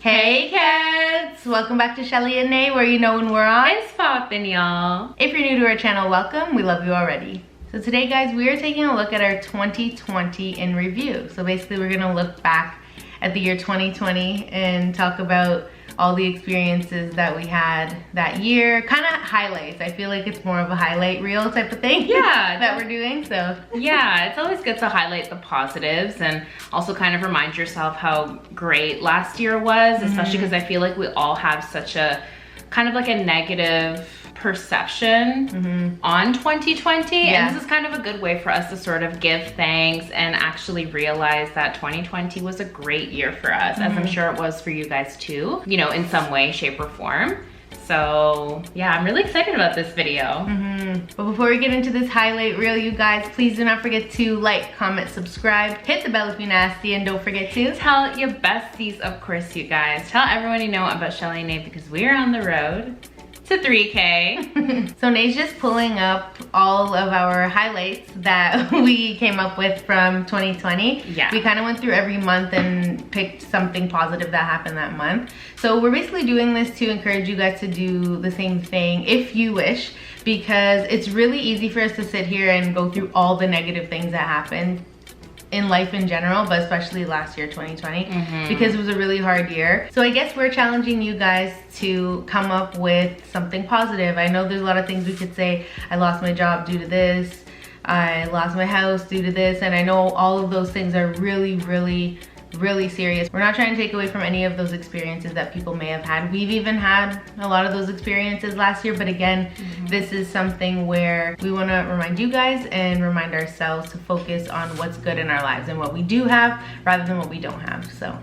Hey Kedz! Welcome back to Chelley&Nay, where you know when we're on. It's poppin', y'all. If you're new to our channel, welcome. We love you already. So today, guys, we are taking a look at our 2020 in review. So basically, we're gonna look back at the year 2020 and talk about all the experiences that we had that year. Kind of highlights. I feel like it's more of a highlight reel type of thing. Yeah. that we're doing, so. Yeah, it's always good to highlight the positives and also kind of remind yourself how great last year was, especially because I feel like we all have such a, kind of like a negative perception on 2020, and this is kind of a good way for us to sort of give thanks and actually realize that 2020 was a great year for us, as I'm sure it was for you guys too, you know, in some way, shape, or form. So yeah, I'm really excited about this video. But before we get into this highlight reel, you guys, please do not forget to like, comment, subscribe, hit the bell if you're nasty, and don't forget to tell your besties, of course, you guys. Tell everyone you know about Chelley&Nay, because we're on the road to 3K. So Nay's just pulling up all of our highlights that we came up with from 2020. Yeah. We kind of went through every month and picked something positive that happened that month. So we're basically doing this to encourage you guys to do the same thing if you wish, because it's really easy for us to sit here and go through all the negative things that happened in life in general, but especially last year, 2020, because it was a really hard year. So I guess we're challenging you guys to come up with something positive. I know there's a lot of things we could say. I lost my job due to this. I lost my house due to this. And I know all of those things are really, really, really serious. We're not trying to take away from any of those experiences that people may have had. We've even had a lot of those experiences last year, but again, this is something where we want to remind you guys and remind ourselves to focus on what's good in our lives and what we do have rather than what we don't have. So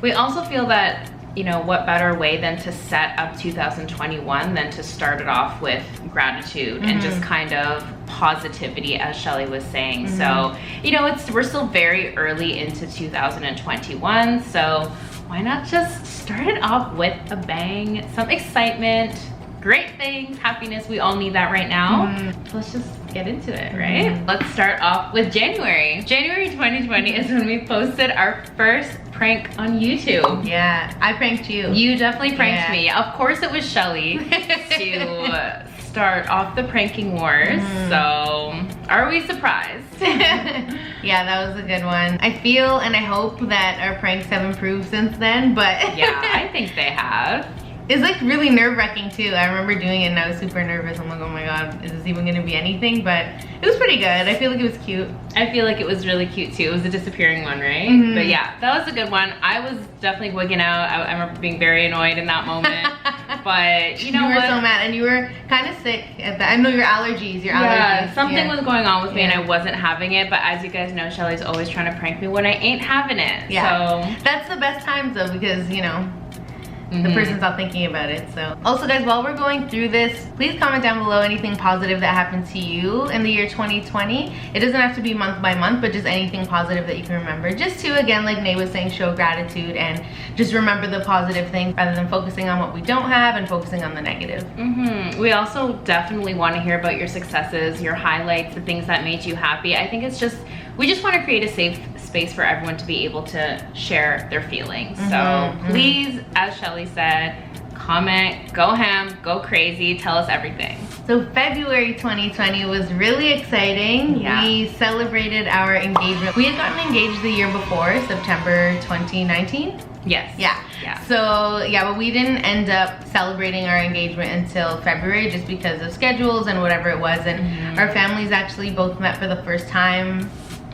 we also feel that, you know, what better way than to set up 2021 than to start it off with gratitude and just kind of positivity, as Chelley was saying. So, you know, we're still very early into 2021, so why not just start it off with a bang, some excitement, great things, happiness. We all need that right now. So let's just get into it, right? Let's start off with January. January 2020 is when we posted our first prank on YouTube. Yeah, I pranked you. You definitely pranked me. Of course it was Chelley to start off the pranking wars. So are we surprised? Yeah, that was a good one. I feel and I hope that our pranks have improved since then, but yeah, I think they have. It's like really nerve-wracking too. I remember doing it and I was super nervous. I'm like, oh my god, is this even gonna be anything? But it was pretty good. I feel like it was cute. I feel like it was really cute too. It was a disappearing one, right? But yeah, that was a good one. I was definitely wigging out. I remember being very annoyed in that moment. But you know what? You were so mad and you were kind of sick at that. I know your allergies, allergies. Something was going on with me and I wasn't having it. But as you guys know, Chelley's always trying to prank me when I ain't having it. Yeah. So that's the best times though, because you know, the person's not thinking about it. So also guys, while we're going through this, please comment down below anything positive that happened to you in the year 2020. It doesn't have to be month by month, but just anything positive that you can remember, just to, again, like Nay was saying, show gratitude and just remember the positive things rather than focusing on what we don't have and focusing on the negative. We also definitely want to hear about your successes, your highlights, the things that made you happy. I think it's just, we just want to create a safe space for everyone to be able to share their feelings. So please, as Chelley said, comment, go ham, go crazy, tell us everything. So February 2020 was really exciting. We celebrated our engagement. We had gotten engaged the year before, September 2019. Yes. Yeah. So yeah, but we didn't end up celebrating our engagement until February just because of schedules and whatever it was. And our families actually both met for the first time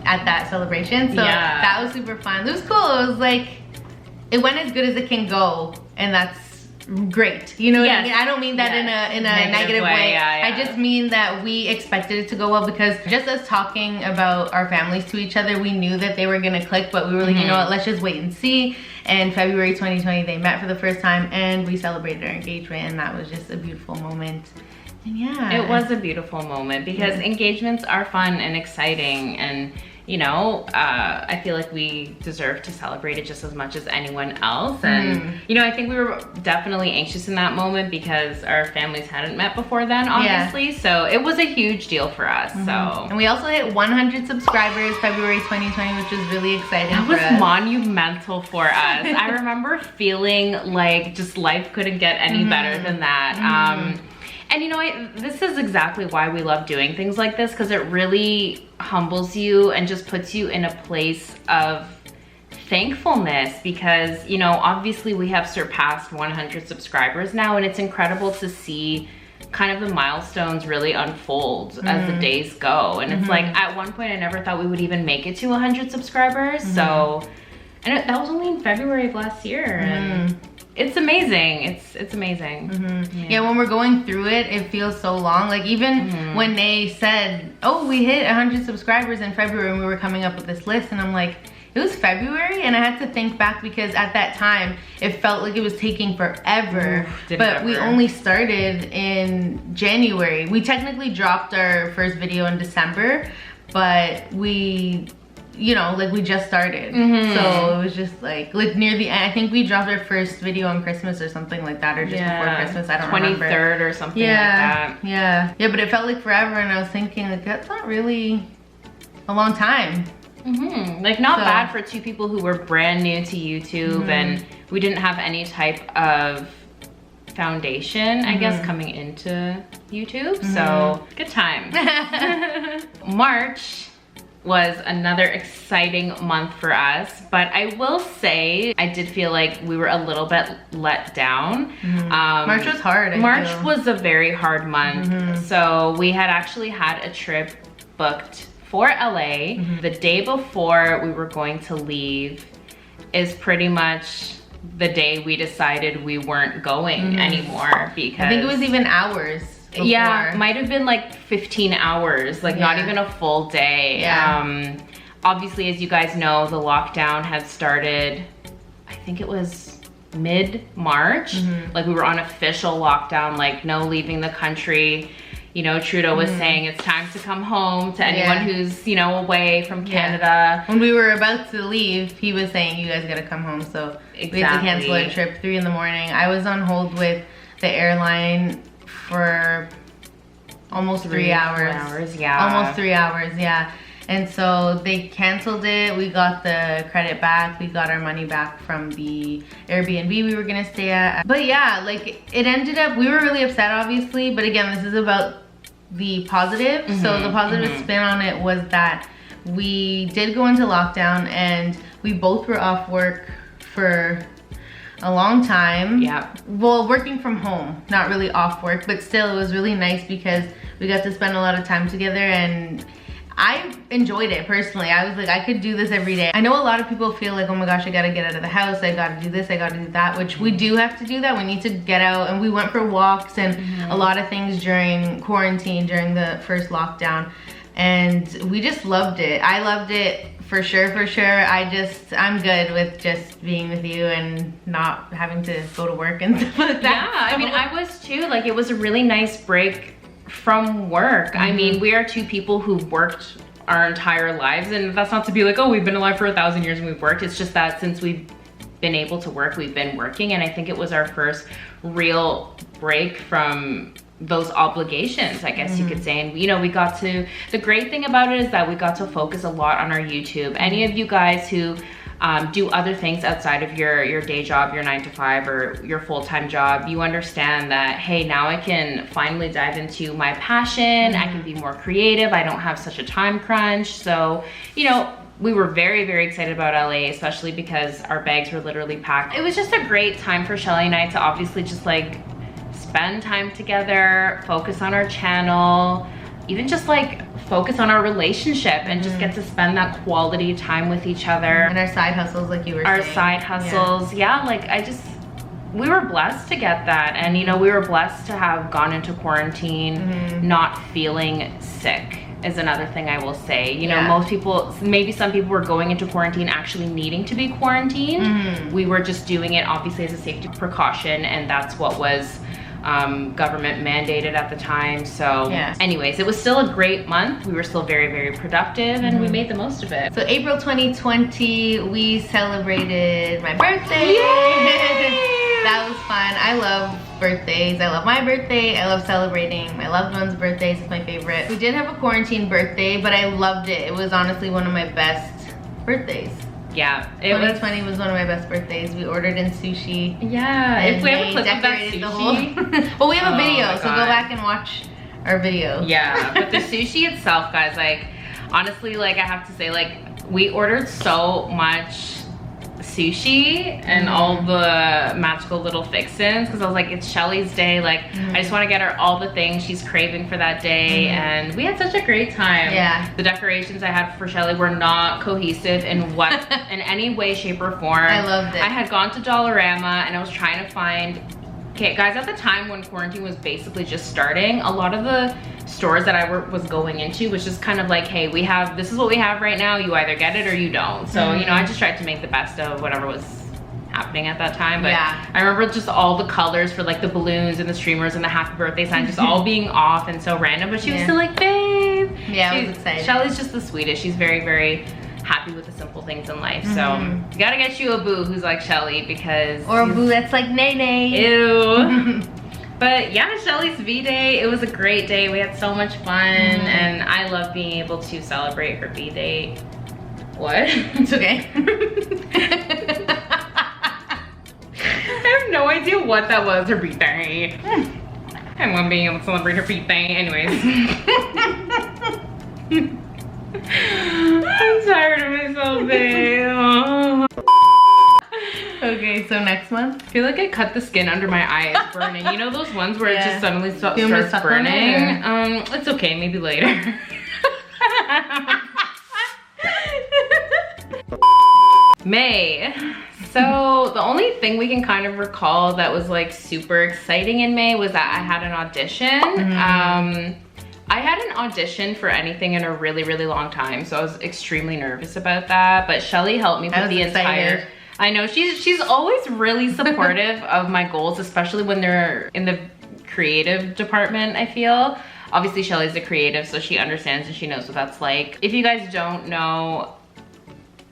at that celebration. So that was super fun. It was cool. It was like, it went as good as it can go, and that's great. You know what I mean? I don't mean that in a negative way. I just mean that we expected it to go well, because just us talking about our families to each other, we knew that they were gonna click, but we were like, you know what, let's just wait and see. And February 2020, they met for the first time and we celebrated our engagement, and that was just a beautiful moment. And yeah. It was a beautiful moment because engagements are fun and exciting, and you know, I feel like we deserve to celebrate it just as much as anyone else. And, you know, I think we were definitely anxious in that moment because our families hadn't met before then, obviously. Yeah. So it was a huge deal for us, so. And we also hit 100 subscribers February 2020, which was really exciting for us. That was monumental for us. I remember feeling like just life couldn't get any better than that. And you know what, this is exactly why we love doing things like this, because it really humbles you and just puts you in a place of thankfulness, because, you know, obviously we have surpassed 100 subscribers now, and it's incredible to see kind of the milestones really unfold as the days go. And it's like, at one point I never thought we would even make it to 100 subscribers. So, and that was only in February of last year. And it's amazing. It's amazing. Yeah, when we're going through it, it feels so long. Like even when they said, oh, we hit 100 subscribers in February and we were coming up with this list, and I'm like, it was February? And I had to think back because at that time, it felt like it was taking forever. But we only started in January. We technically dropped our first video in December, but we, you know, like we just started. So it was just like near the end. I think we dropped our first video on Christmas or something like that, or just before Christmas. I don't remember. 23rd or something like that. Yeah, but it felt like forever, and I was thinking like, that's not really a long time. Like not bad for two people who were brand new to YouTube, and we didn't have any type of foundation, I guess, coming into YouTube. So good time. March was another exciting month for us, but I will say I did feel like we were a little bit let down. March was hard. March was a very hard month. So we had actually had a trip booked for LA. The day before we were going to leave is pretty much the day we decided we weren't going anymore, because I think it was even hours before. Yeah, might have been like 15 hours, like not even a full day. Obviously, as you guys know, the lockdown had started, I think it was mid-March. Like we were on official lockdown, like no leaving the country. You know, Trudeau was saying it's time to come home to anyone who's, you know, away from Canada. When we were about to leave, he was saying, you guys gotta come home. So we had to cancel our trip 3 in the morning. I was on hold with the airline for almost 3 hours. Almost 3 hours, yeah. And so they canceled it. We got the credit back. We got our money back from the Airbnb we were gonna stay at. But yeah, like it ended up, we were really upset obviously, but again, this is about the positive. So the positive spin on it was that we did go into lockdown and we both were off work for a long time. Well, working from home, not really off work, but still it was really nice because we got to spend a lot of time together, and I enjoyed it personally. I was like, I could do this every day. I know a lot of people feel like, oh my gosh, I gotta get out of the house, I gotta do this, I gotta do that, which we do have to do that. We need to get out, and we went for walks and a lot of things during quarantine, during the first lockdown, and we just loved it. I loved it for sure. I'm good with just being with you and not having to go to work and stuff like that. Yeah, I mean, I was too. Like, it was a really nice break from work. I mean, we are two people who've worked our entire lives, and that's not to be like, oh, we've been alive for 1,000 years and we've worked. It's just that since we've been able to work, we've been working, and I think it was our first real break from those obligations, I guess you could say. And you know, we got to, the great thing about it is that we got to focus a lot on our YouTube. Any of you guys who do other things outside of your day job, your 9-to-5 or your full-time job, you understand that, hey, now I can finally dive into my passion. I can be more creative. I don't have such a time crunch. So, you know, we were very, very excited about LA, especially because our bags were literally packed. It was just a great time for Chelley and I to obviously just like spend time together, focus on our channel, even just like focus on our relationship and just get to spend that quality time with each other. And our side hustles, like you were saying. Our side hustles, yeah, like we were blessed to get that. And you know, we were blessed to have gone into quarantine not feeling sick is another thing I will say. You know, most people, maybe some people were going into quarantine actually needing to be quarantined. We were just doing it obviously as a safety precaution, and that's what was government mandated at the time. So yeah. anyways, it was still a great month. We were still very, very productive, and we made the most of it. So April 2020, we celebrated my birthday. That was fun. I love birthdays. I love my birthday. I love celebrating my loved ones' birthdays. It's my favorite. We did have a quarantine birthday, but I loved it. It was honestly one of my best birthdays. Yeah, 2020 was one of my best birthdays. We ordered in sushi. Yeah, if we have a clip of that decorated the sushi. Well, we have a video, my so God. go back and watch our video. Yeah, but the sushi itself, guys, like, honestly, like, I have to say, like, we ordered so much sushi and all the magical little fixins, because I was like, it's Chelley's day, like I just want to get her all the things she's craving for that day. And we had such a great time. Yeah, the decorations I had for Chelley were not cohesive in in any way, shape, or form. I loved it. I had gone to Dollarama and I was trying to find, okay guys, at the time when quarantine was basically just starting, a lot of the stores that I was going into was just kind of like, hey, we have, this is what we have right now, you either get it or you don't. So you know, I just tried to make the best of whatever was happening at that time. But yeah, I remember just all the colors for like the balloons and the streamers and the happy birthday sign just all being off and so random, but she was still like, babe. Yeah, I was excited. Chelley's just the sweetest. She's very, very happy with the simple things in life. So you gotta get you a boo who's like Chelley, because or a boo that's like Nay. Ew. But yeah, Chelley's V-Day, it was a great day. We had so much fun, and I love being able to celebrate her V-Day. What? It's okay. I have no idea what that was, her V-Day. I love being able to celebrate her V-Day. Anyways. I'm tired of myself, babe. Okay, so next month? I feel like I cut the skin under my eye. It's burning. You know those ones where it just suddenly starts suck on burning? it, It's okay, maybe later. May. So the only thing we can kind of recall that was like super exciting in May was that I had an audition. I hadn't auditioned for anything in a really, really long time, so I was extremely nervous about that. But Chelley helped me put the entire. I know, she's always really supportive of my goals, especially when they're in the creative department, I feel. Obviously, Chelley's a creative, so she understands and she knows what that's like. If you guys don't know,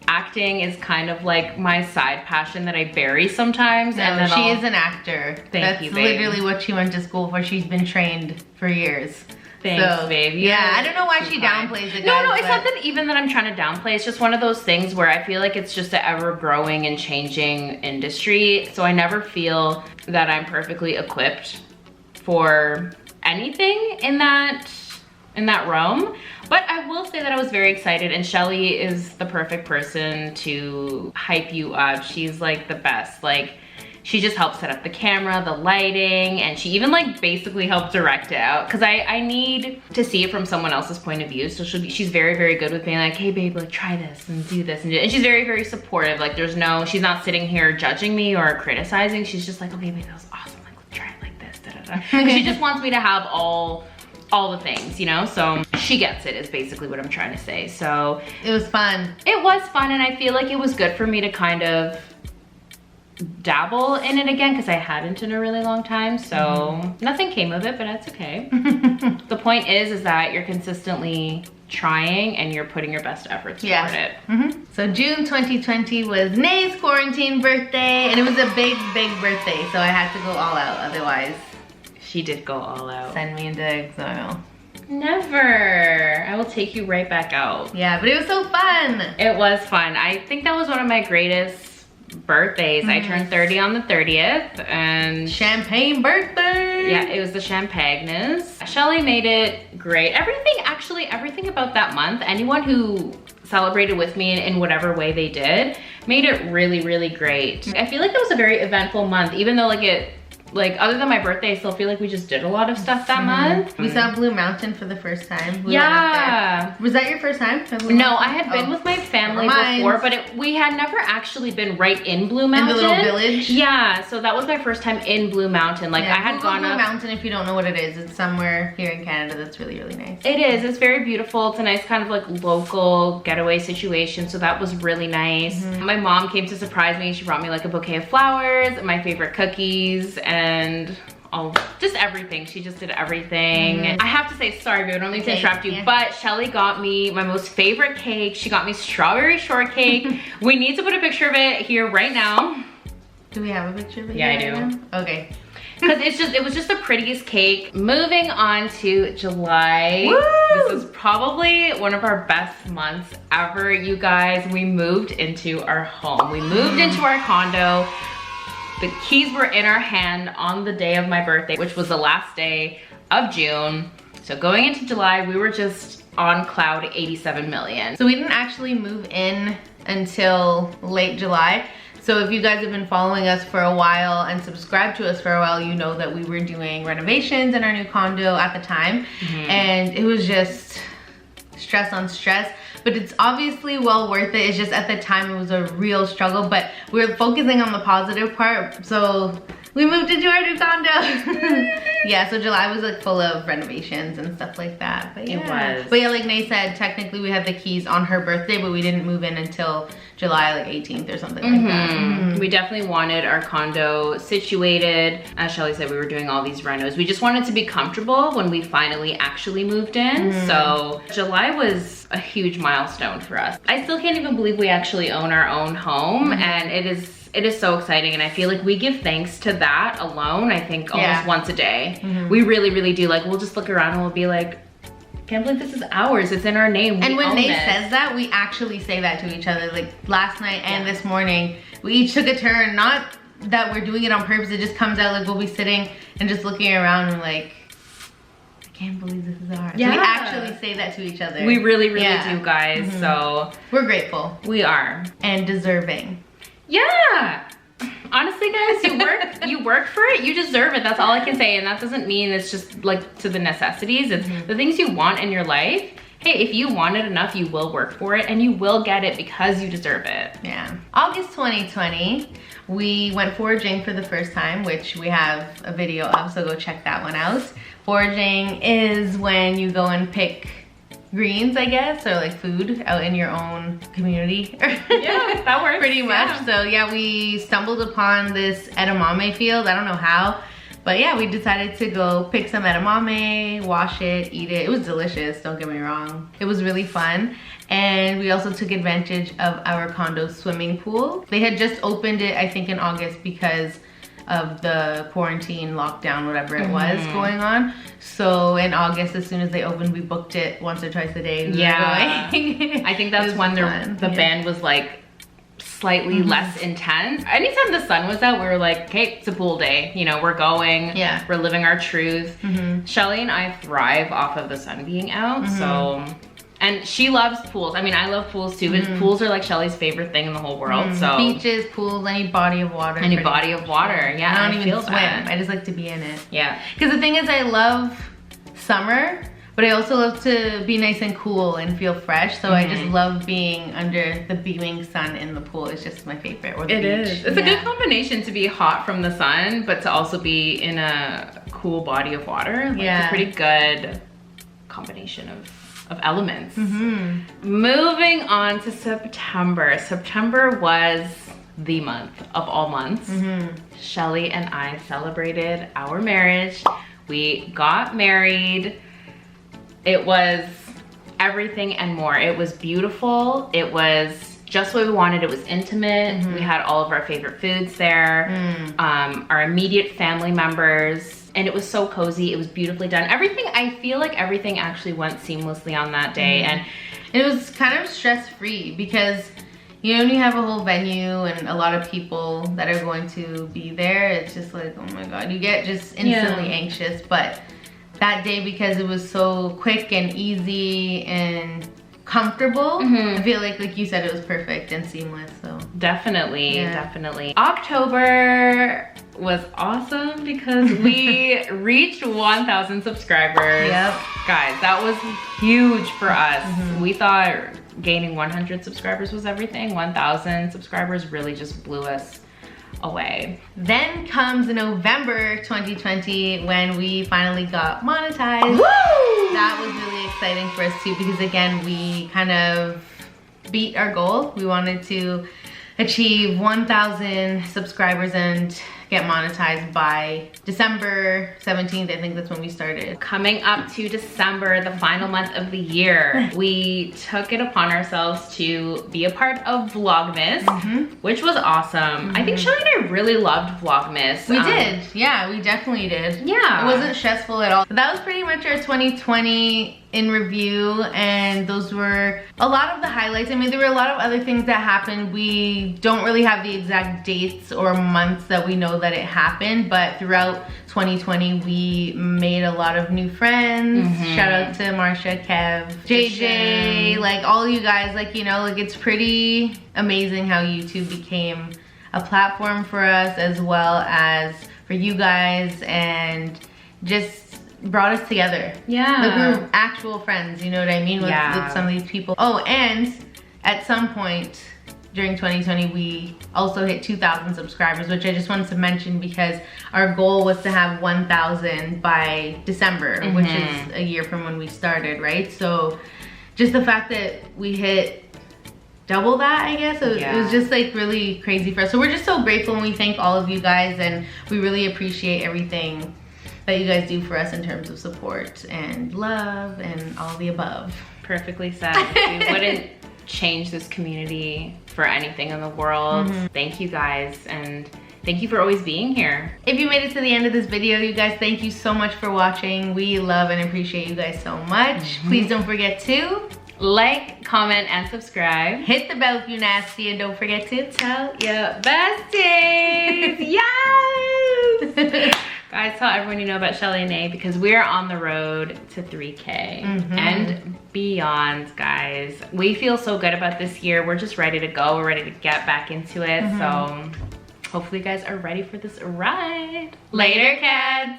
acting is kind of like my side passion that I bury sometimes. No, and then she is an actor. That's literally what she went to school for. She's been trained for years. Thanks, babe. Yeah, I don't know why she downplays it. No, it's not that even that I'm trying to downplay. It's just one of those things where I feel like it's just an ever growing and changing industry. So I never feel that I'm perfectly equipped for anything in that realm. But I will say that I was very excited, and Chelley is the perfect person to hype you up. She's like the best. Like, she just helped set up the camera, the lighting, and she even like basically helped direct it out, because I need to see it from someone else's point of view. So she's very, very good with being like, hey babe, like try this and do this and do it. And she's very, very supportive. Like she's not sitting here judging me or criticizing. She's just like, okay babe, that was awesome. Like let's try it like this, da da da. She just wants me to have all the things, you know? So she gets it is basically what I'm trying to say. So it was fun. It was fun, and I feel like it was good for me to kind of dabble in it again, because I hadn't in a really long time. So nothing came of it, but that's okay. The point is that you're consistently trying and you're putting your best efforts toward it. So June 2020 was Nay's quarantine birthday, and it was a big, big birthday, so I had to go all out. Otherwise, she did go all out. Send me into exile. Never. I will take you right back out. Yeah, but it was so fun. It was fun. I think that was one of my greatest birthdays. I turned 30 on the 30th, and champagne birthday. Yeah, it was the champagnes. Chelley made it great. Everything about that month, anyone who celebrated with me in whatever way they did, made it really, really great. I feel like it was a very eventful month, even though like other than my birthday, I still feel like we just did a lot of stuff that month. We saw Blue Mountain for the first time. Yeah. Was that your first time? No, I had been with my family before, but we had never actually been right in Blue Mountain. In the little village? Yeah, so that was my first time in Blue Mountain. Like I had gone Blue Mountain, if you don't know what it is, it's somewhere here in Canada that's really, really nice. It is, it's very beautiful. It's a nice kind of like local getaway situation, so that was really nice. My mom came to surprise me. She brought me like a bouquet of flowers, my favorite cookies, and just everything. She just did everything. I have to say, sorry babe, I don't mean to interrupt you, but Chelley got me my most favorite cake. She got me strawberry shortcake. We need to put a picture of it here right now. Do we have a picture of it? Yeah, I do. Now? Okay. Because it was just the prettiest cake. Moving on to July. Woo! This is probably one of our best months ever, you guys. We moved into our home. We moved into our condo. The keys were in our hand on the day of my birthday, which was the last day of June. So going into July, we were just on cloud 87 million. So we didn't actually move in until late July. So if you guys have been following us for a while and subscribed to us for a while, you know that we were doing renovations in our new condo at the time. And it was just stress on stress. But it's obviously well worth it. It's just at the time it was a real struggle, but we were focusing on the positive part. So we moved into our new condo. Yeah, so July was like full of renovations and stuff like that. But yeah. It was. But yeah, like Nay said, technically we had the keys on her birthday, but we didn't move in until July like 18th or something like that. We definitely wanted our condo situated. As Chelley said, we were doing all these renos. We just wanted to be comfortable when we finally actually moved in. So July was a huge milestone for us. I still can't even believe we actually own our own home, and it is so exciting, and I feel like we give thanks to that alone, I think almost once a day. We really, really do. Like, we'll just look around and we'll be like, can't believe this is ours, it's in our name, and when Nay says that, we actually say that to each other. Like last night and this morning, we each took a turn, not that we're doing it on purpose, it just comes out like we'll be sitting and just looking around and like, I can't believe this is ours. Yeah. So we actually say that to each other. We really, really do, guys. So we're grateful. We are. And deserving. Yeah. Honestly, guys, you work for it, you deserve it. That's all I can say. And that doesn't mean it's just like to the necessities. It's the things you want in your life. Hey, if you want it enough, you will work for it and you will get it because you deserve it. Yeah. August 2020, we went foraging for the first time, which we have a video of, so go check that one out. Foraging is when you go and pick greens, I guess, or like food out in your own community. Yeah, that works. Pretty much. So yeah, we stumbled upon this edamame field. I don't know how, but yeah, we decided to go pick some edamame, wash it, eat it. It was delicious, don't get me wrong. It was really fun. And we also took advantage of our condo swimming pool. They had just opened it, I think in August, because of the quarantine, lockdown, whatever it was going on. So in August, as soon as they opened, we booked it once or twice a day. I think that's when the band was like slightly less intense. Anytime the sun was out, we were like, okay, it's a pool day. You know, we're going, we're living our truth. Chelley and I thrive off of the sun being out, so. And she loves pools. I mean, I love pools too, but pools are like Chelley's favorite thing in the whole world, so. Beaches, pools, any body of water. Any body of water, yeah. I don't even swim, I just like to be in it. Yeah. Because the thing is, I love summer, but I also love to be nice and cool and feel fresh, so I just love being under the beaming sun in the pool. It's just my favorite, or the beach. Is. It's a good combination to be hot from the sun, but to also be in a cool body of water. Like, it's a pretty good combination of elements. Moving on to September. September was the month of all months. Chelley and I celebrated our marriage. We got married. It was everything and more. It was beautiful. It was just what we wanted. It was intimate. We had all of our favorite foods there. Our immediate family members. And it was so cozy. It was beautifully done. Everything, I feel like everything actually went seamlessly on that day. And it was kind of stress-free because you know, when you have a whole venue and a lot of people that are going to be there, it's just like, oh my God, you get just instantly anxious. But that day, because it was so quick and easy and comfortable, I feel like you said, it was perfect and seamless. So definitely. October was awesome because we reached 1,000 subscribers. Guys, that was huge for us. We thought gaining 100 subscribers was everything. 1,000 subscribers really just blew us away. Then comes November 2020 when we finally got monetized. Woo! That was really exciting for us too, because again, we kind of beat our goal. We wanted to achieve 1,000 subscribers and get monetized by December 17th. I think that's when we started. Coming up to December, the final month of the year, we took it upon ourselves to be a part of Vlogmas, which was awesome. I think Chelley and I really loved Vlogmas. We did, yeah, we definitely did. Yeah. It wasn't stressful at all. But that was pretty much our 2020 in review, and those were a lot of the highlights. I mean, there were a lot of other things that happened. We don't really have the exact dates or months that we know that it happened, but throughout 2020 we made a lot of new friends. Shout out to Marsha, Kev, JJ, like all you guys, like, you know, like it's pretty amazing how YouTube became a platform for us as well as for you guys, and just brought us together. Yeah. Like we were actual friends, you know what I mean, with some of these people. Oh, and at some point during 2020, we also hit 2,000 subscribers, which I just wanted to mention because our goal was to have 1,000 by December, which is a year from when we started, right? So just the fact that we hit double that, I guess, it was just like really crazy for us. So we're just so grateful, and we thank all of you guys, and we really appreciate everything that you guys do for us in terms of support and love and all the above. Perfectly said. We wouldn't change this community for anything in the world. Thank you guys, and thank you for always being here. If you made it to the end of this video, you guys, thank you so much for watching. We love and appreciate you guys so much. Please don't forget to like, comment, and subscribe. Hit the bell if you're nasty, and don't forget to tell your besties. Yes! Guys, tell everyone you know about Chelley&Nay, because we're on the road to 3K and beyond, guys. We feel so good about this year. We're just ready to go. We're ready to get back into it. So hopefully you guys are ready for this ride. Later, Kedz.